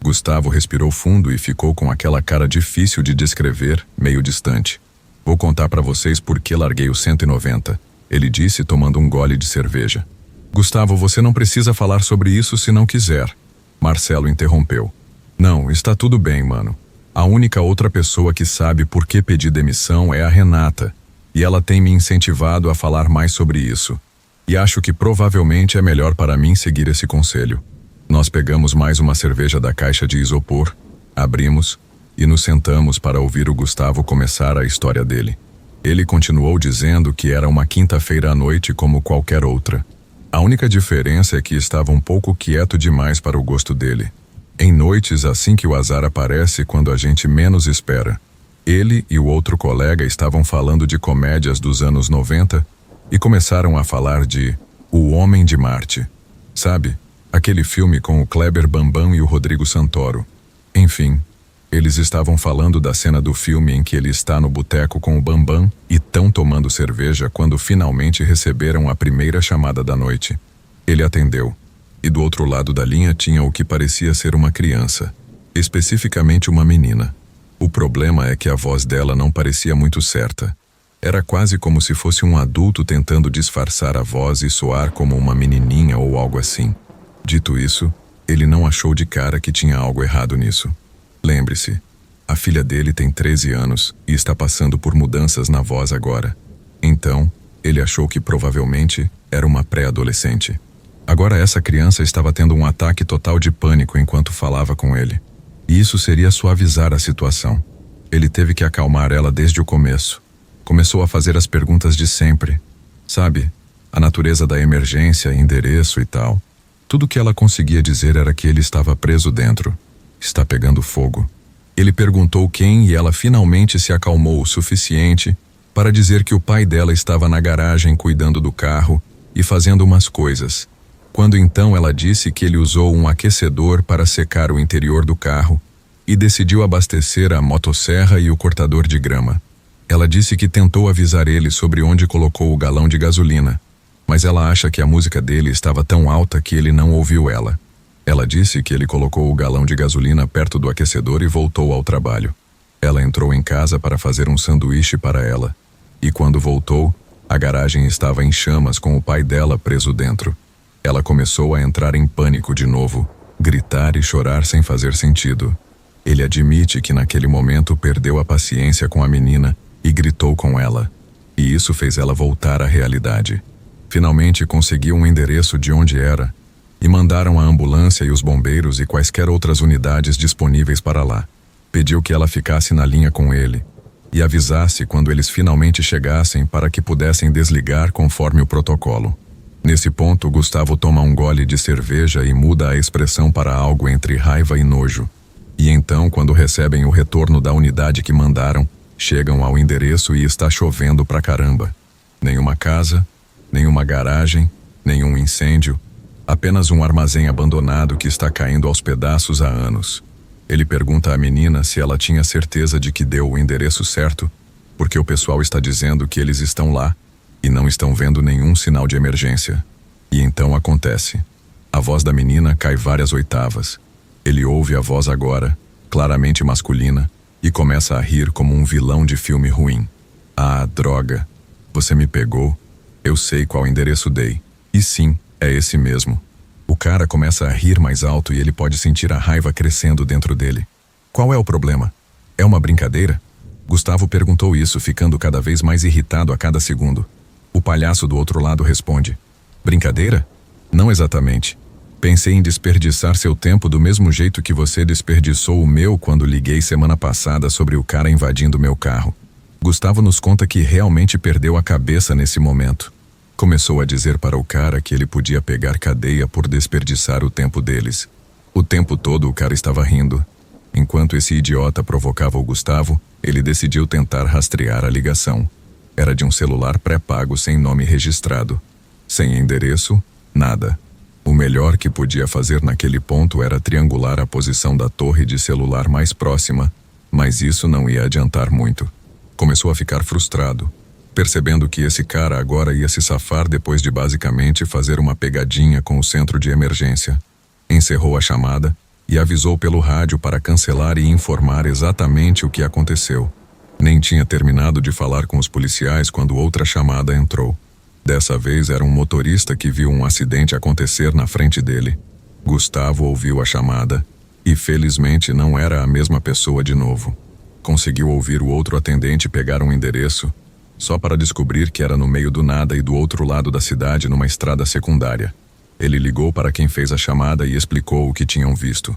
Gustavo respirou fundo e ficou com aquela cara difícil de descrever, meio distante. "Vou contar para vocês por que larguei o 190, ele disse tomando um gole de cerveja. "Gustavo, você não precisa falar sobre isso se não quiser", Marcelo interrompeu. Não, está tudo bem, mano. A única outra pessoa que sabe por que pedi demissão é a Renata, e ela tem me incentivado a falar mais sobre isso. E acho que provavelmente é melhor para mim seguir esse conselho. Nós pegamos mais uma cerveja da caixa de isopor, abrimos e nos sentamos para ouvir o Gustavo começar a história dele. Ele continuou dizendo que era uma quinta-feira à noite como qualquer outra. A única diferença é que estava um pouco quieto demais para o gosto dele. Em noites assim que o azar aparece quando a gente menos espera. Ele e o outro colega estavam falando de comédias dos anos 90 e começaram a falar de O Homem de Marte. Sabe? Aquele filme com o Kleber Bambam e o Rodrigo Santoro. Enfim, eles estavam falando da cena do filme em que ele está no boteco com o Bambam e tão tomando cerveja quando finalmente receberam a primeira chamada da noite. Ele atendeu. E do outro lado da linha tinha o que parecia ser uma criança, especificamente uma menina. O problema é que a voz dela não parecia muito certa. Era quase como se fosse um adulto tentando disfarçar a voz e soar como uma menininha ou algo assim. Dito isso, ele não achou de cara que tinha algo errado nisso. Lembre-se, a filha dele tem 13 anos e está passando por mudanças na voz agora. Então, ele achou que provavelmente era uma pré-adolescente. Agora essa criança estava tendo um ataque total de pânico enquanto falava com ele. E isso seria suavizar a situação. Ele teve que acalmar ela desde o começo. Começou a fazer as perguntas de sempre. Sabe, a natureza da emergência, endereço e tal. Tudo que ela conseguia dizer era que ele estava preso dentro. Está pegando fogo. Ele perguntou quem e ela finalmente se acalmou o suficiente para dizer que o pai dela estava na garagem cuidando do carro e fazendo umas coisas. Quando então ela disse que ele usou um aquecedor para secar o interior do carro e decidiu abastecer a motosserra e o cortador de grama. Ela disse que tentou avisar ele sobre onde colocou o galão de gasolina, mas ela acha que a música dele estava tão alta que ele não ouviu ela. Ela disse que ele colocou o galão de gasolina perto do aquecedor e voltou ao trabalho. Ela entrou em casa para fazer um sanduíche para ela, e quando voltou, a garagem estava em chamas com o pai dela preso dentro. Ela começou a entrar em pânico de novo, gritar e chorar sem fazer sentido. Ele admite que naquele momento perdeu a paciência com a menina e gritou com ela. E isso fez ela voltar à realidade. Finalmente conseguiu um endereço de onde era e mandaram a ambulância e os bombeiros e quaisquer outras unidades disponíveis para lá. Pediu que ela ficasse na linha com ele e avisasse quando eles finalmente chegassem para que pudessem desligar conforme o protocolo. Nesse ponto, Gustavo toma um gole de cerveja e muda a expressão para algo entre raiva e nojo. E então, quando recebem o retorno da unidade que mandaram, chegam ao endereço e está chovendo pra caramba. Nenhuma casa, nenhuma garagem, nenhum incêndio, apenas um armazém abandonado que está caindo aos pedaços há anos. Ele pergunta à menina se ela tinha certeza de que deu o endereço certo, porque o pessoal está dizendo que eles estão lá e não estão vendo nenhum sinal de emergência. E então acontece. A voz da menina cai várias oitavas. Ele ouve a voz agora, claramente masculina, e começa a rir como um vilão de filme ruim. Ah, droga. Você me pegou. Eu sei qual endereço dei. E sim, é esse mesmo. O cara começa a rir mais alto e ele pode sentir a raiva crescendo dentro dele. Qual é o problema? É uma brincadeira? Gustavo perguntou isso, ficando cada vez mais irritado a cada segundo. O palhaço do outro lado responde: brincadeira? Não exatamente. Pensei em desperdiçar seu tempo do mesmo jeito que você desperdiçou o meu quando liguei semana passada sobre o cara invadindo meu carro. Gustavo nos conta que realmente perdeu a cabeça nesse momento. Começou a dizer para o cara que ele podia pegar cadeia por desperdiçar o tempo deles. O tempo todo o cara estava rindo. Enquanto esse idiota provocava o Gustavo, ele decidiu tentar rastrear a ligação. Era de um celular pré-pago sem nome registrado. Sem endereço, nada. O melhor que podia fazer naquele ponto era triangular a posição da torre de celular mais próxima, mas isso não ia adiantar muito. Começou a ficar frustrado, percebendo que esse cara agora ia se safar depois de basicamente fazer uma pegadinha com o centro de emergência. Encerrou a chamada e avisou pelo rádio para cancelar e informar exatamente o que aconteceu. Nem tinha terminado de falar com os policiais quando outra chamada entrou. Dessa vez era um motorista que viu um acidente acontecer na frente dele. Gustavo ouviu a chamada E felizmente não era a mesma pessoa de novo. Conseguiu ouvir o outro atendente pegar um endereço, só para descobrir que era no meio do nada e do outro lado da cidade, numa estrada secundária. Ele ligou para quem fez a chamada e explicou o que tinham visto.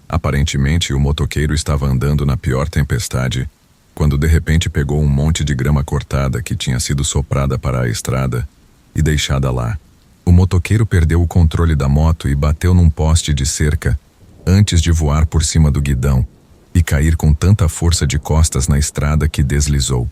Aparentemente, o motoqueiro estava andando na pior tempestade, quando de repente pegou um monte de grama cortada que tinha sido soprada para a estrada e deixada lá. O motoqueiro perdeu o controle da moto e bateu num poste de cerca, antes de voar por cima do guidão e cair com tanta força de costas na estrada que deslizou.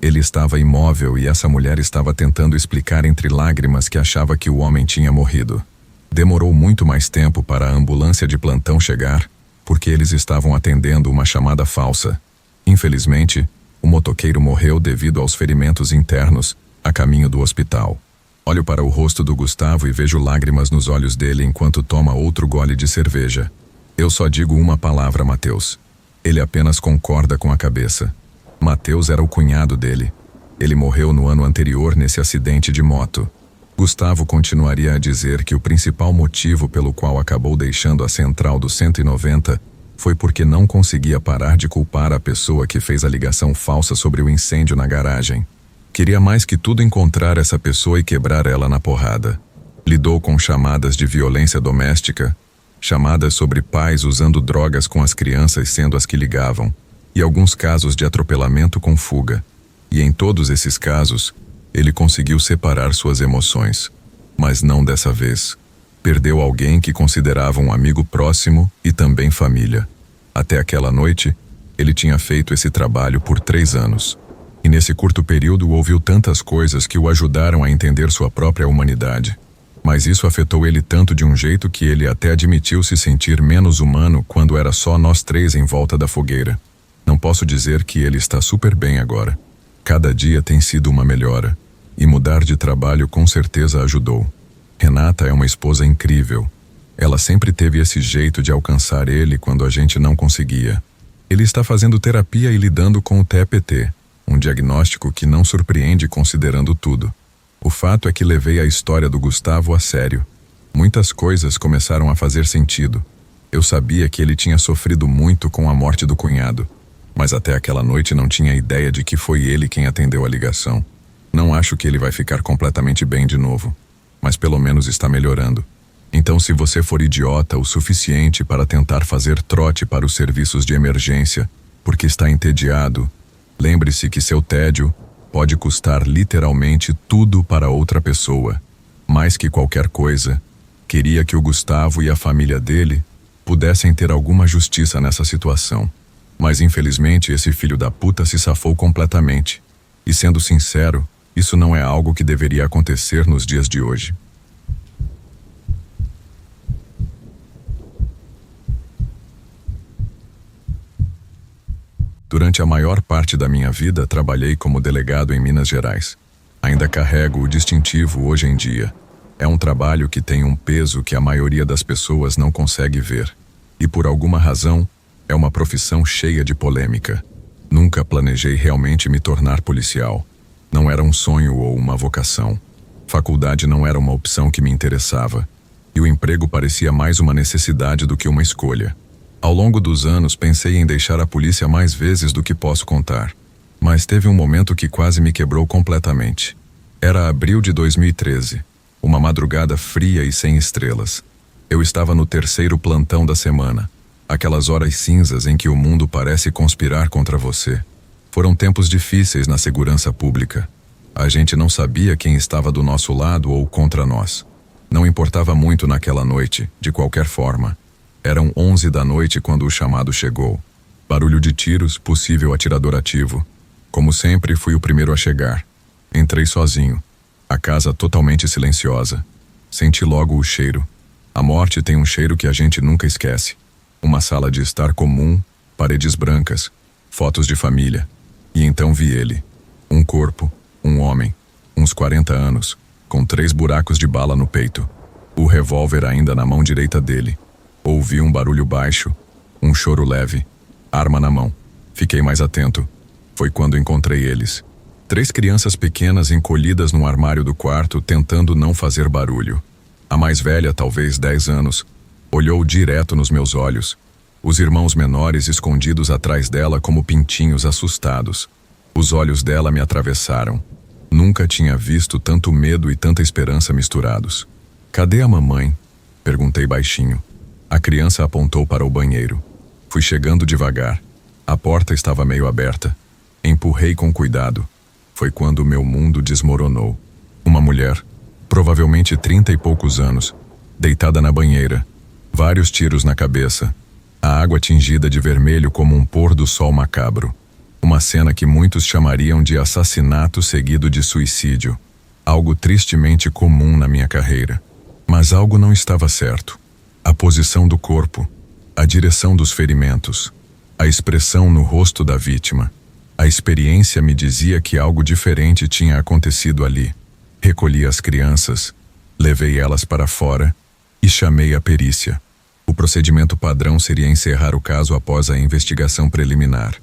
Ele estava imóvel e essa mulher estava tentando explicar entre lágrimas que achava que o homem tinha morrido. Demorou muito mais tempo para a ambulância de plantão chegar, porque eles estavam atendendo uma chamada falsa. Infelizmente, o motoqueiro morreu devido aos ferimentos internos, a caminho do hospital. Olho para o rosto do Gustavo e vejo lágrimas nos olhos dele enquanto toma outro gole de cerveja. Eu só digo uma palavra, Mateus. Ele apenas concorda com a cabeça. Mateus era o cunhado dele. Ele morreu no ano anterior nesse acidente de moto. Gustavo continuaria a dizer que o principal motivo pelo qual acabou deixando a central do 190 foi porque não conseguia parar de culpar a pessoa que fez a ligação falsa sobre o incêndio na garagem. Queria mais que tudo encontrar essa pessoa e quebrar ela na porrada. Lidou com chamadas de violência doméstica, chamadas sobre pais usando drogas com as crianças sendo as que ligavam, e alguns casos de atropelamento com fuga. E em todos esses casos, ele conseguiu separar suas emoções. Mas não dessa vez. Perdeu alguém que considerava um amigo próximo e também família. Até aquela noite, ele tinha feito esse trabalho por 3 anos. E nesse curto período ouviu tantas coisas que o ajudaram a entender sua própria humanidade. Mas isso afetou ele tanto de um jeito que ele até admitiu se sentir menos humano quando era só nós 3 em volta da fogueira. Não posso dizer que ele está super bem agora. Cada dia tem sido uma melhora. E mudar de trabalho com certeza ajudou. Renata é uma esposa incrível. Ela sempre teve esse jeito de alcançar ele quando a gente não conseguia. Ele está fazendo terapia e lidando com o TPT, um diagnóstico que não surpreende considerando tudo. O fato é que levei a história do Gustavo a sério. Muitas coisas começaram a fazer sentido. Eu sabia que ele tinha sofrido muito com a morte do cunhado, mas até aquela noite não tinha ideia de que foi ele quem atendeu a ligação. Não acho que ele vai ficar completamente bem de novo, mas pelo menos está melhorando. Então, se você for idiota o suficiente para tentar fazer trote para os serviços de emergência, porque está entediado, lembre-se que seu tédio pode custar literalmente tudo para outra pessoa. Mais que qualquer coisa, queria que o Gustavo e a família dele pudessem ter alguma justiça nessa situação. Mas infelizmente esse filho da puta se safou completamente. E sendo sincero, isso não é algo que deveria acontecer nos dias de hoje. Durante a maior parte da minha vida, trabalhei como delegado em Minas Gerais. Ainda carrego o distintivo hoje em dia. É um trabalho que tem um peso que a maioria das pessoas não consegue ver. E por alguma razão, é uma profissão cheia de polêmica. Nunca planejei realmente me tornar policial. Não era um sonho ou uma vocação. Faculdade não era uma opção que me interessava. E o emprego parecia mais uma necessidade do que uma escolha. Ao longo dos anos, pensei em deixar a polícia mais vezes do que posso contar. Mas teve um momento que quase me quebrou completamente. Era abril de 2013. Uma madrugada fria e sem estrelas. Eu estava no 3º plantão da semana. Aquelas horas cinzas em que o mundo parece conspirar contra você. Foram tempos difíceis na segurança pública. A gente não sabia quem estava do nosso lado ou contra nós. Não importava muito naquela noite, de qualquer forma. Eram 11 da noite quando o chamado chegou. Barulho de tiros, possível atirador ativo. Como sempre, fui o primeiro a chegar. Entrei sozinho. A casa totalmente silenciosa. Senti logo o cheiro. A morte tem um cheiro que a gente nunca esquece. Uma sala de estar comum, paredes brancas, fotos de família. E então vi ele. Um corpo, um homem, uns 40 anos, com 3 buracos de bala no peito. O revólver ainda na mão direita dele. Ouvi um barulho baixo, um choro leve, arma na mão. Fiquei mais atento. Foi quando encontrei eles. 3 crianças pequenas encolhidas num armário do quarto, tentando não fazer barulho. A mais velha, talvez 10 anos, olhou direto nos meus olhos. Os irmãos menores escondidos atrás dela como pintinhos assustados. Os olhos dela me atravessaram. Nunca tinha visto tanto medo e tanta esperança misturados. "Cadê a mamãe?" perguntei baixinho. A criança apontou para o banheiro. Fui chegando devagar. A porta estava meio aberta. Empurrei com cuidado. Foi quando meu mundo desmoronou. Uma mulher, provavelmente 30 e poucos anos, deitada na banheira. Vários tiros na cabeça. A água tingida de vermelho como um pôr do sol macabro. Uma cena que muitos chamariam de assassinato seguido de suicídio. Algo tristemente comum na minha carreira. Mas algo não estava certo. A posição do corpo, a direção dos ferimentos, a expressão no rosto da vítima. A experiência me dizia que algo diferente tinha acontecido ali. Recolhi as crianças, levei elas para fora e chamei a perícia. O procedimento padrão seria encerrar o caso após a investigação preliminar.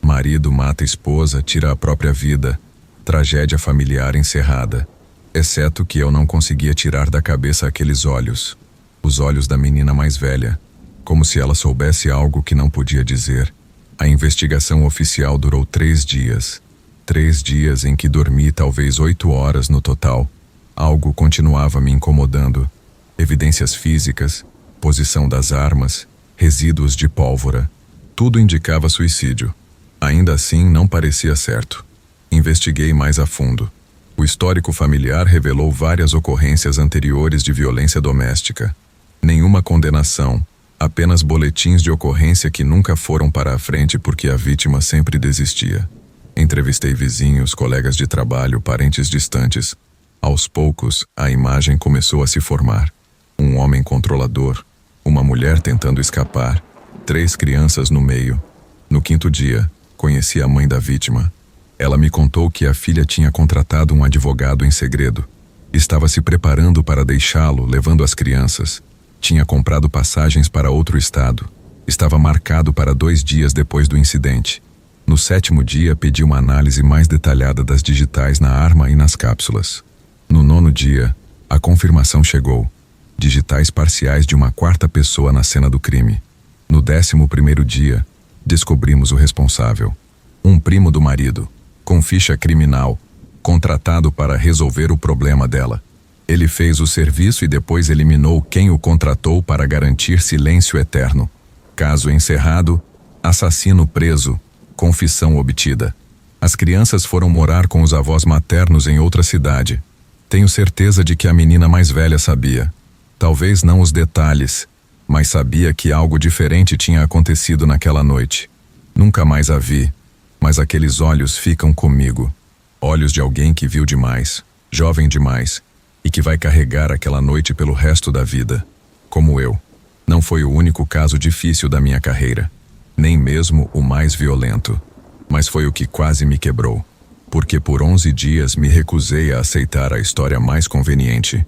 Marido mata esposa, tira a própria vida. Tragédia familiar encerrada. Exceto que eu não conseguia tirar da cabeça aqueles olhos. Os olhos da menina mais velha. Como se ela soubesse algo que não podia dizer. A investigação oficial durou 3 dias. 3 dias em que dormi talvez 8 horas no total. Algo continuava me incomodando. Evidências físicas, posição das armas, resíduos de pólvora. Tudo indicava suicídio. Ainda assim, não parecia certo. Investiguei mais a fundo. O histórico familiar revelou várias ocorrências anteriores de violência doméstica. Nenhuma condenação, apenas boletins de ocorrência que nunca foram para a frente porque a vítima sempre desistia. Entrevistei vizinhos, colegas de trabalho, parentes distantes. Aos poucos, a imagem começou a se formar. Um homem controlador, uma mulher tentando escapar, 3 crianças no meio. No 5º dia, conheci a mãe da vítima. Ela me contou que a filha tinha contratado um advogado em segredo. Estava se preparando para deixá-lo, levando as crianças. Tinha comprado passagens para outro estado. Estava marcado para 2 dias depois do incidente. No 7º dia, pedi uma análise mais detalhada das digitais na arma e nas cápsulas. No 9º dia, a confirmação chegou. Digitais parciais de uma 4ª pessoa na cena do crime. No 11º dia, descobrimos o responsável. Um primo do marido, com ficha criminal, contratado para resolver o problema dela. Ele fez o serviço e depois eliminou quem o contratou para garantir silêncio eterno. Caso encerrado, assassino preso, confissão obtida. As crianças foram morar com os avós maternos em outra cidade. Tenho certeza de que a menina mais velha sabia. Talvez não os detalhes, mas sabia que algo diferente tinha acontecido naquela noite. Nunca mais a vi, mas aqueles olhos ficam comigo. Olhos de alguém que viu demais, jovem demais, e que vai carregar aquela noite pelo resto da vida. Como eu. Não foi o único caso difícil da minha carreira, nem mesmo o mais violento, mas foi o que quase me quebrou, porque por 11 dias me recusei a aceitar a história mais conveniente.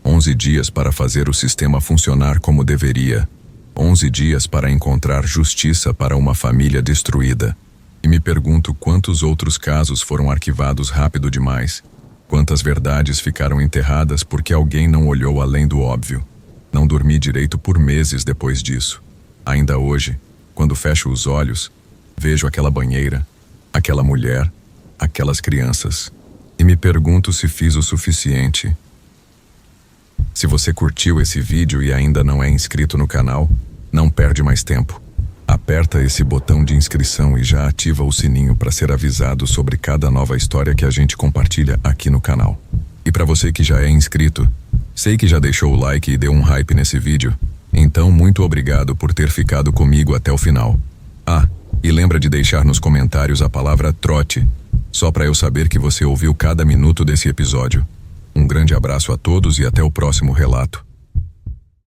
11 dias para fazer o sistema funcionar como deveria. 11 dias para encontrar justiça para uma família destruída. E me pergunto quantos outros casos foram arquivados rápido demais. Quantas verdades ficaram enterradas porque alguém não olhou além do óbvio. Não dormi direito por meses depois disso. Ainda hoje, quando fecho os olhos, vejo aquela banheira, aquela mulher, aquelas crianças. E me pergunto se fiz o suficiente. Se você curtiu esse vídeo e ainda não é inscrito no canal, não perde mais tempo. Aperta esse botão de inscrição e já ativa o sininho para ser avisado sobre cada nova história que a gente compartilha aqui no canal. E para você que já é inscrito, sei que já deixou o like e deu um hype nesse vídeo, então muito obrigado por ter ficado comigo até o final. Ah, e lembra de deixar nos comentários a palavra trote, só para eu saber que você ouviu cada minuto desse episódio. Um grande abraço a todos e até o próximo relato.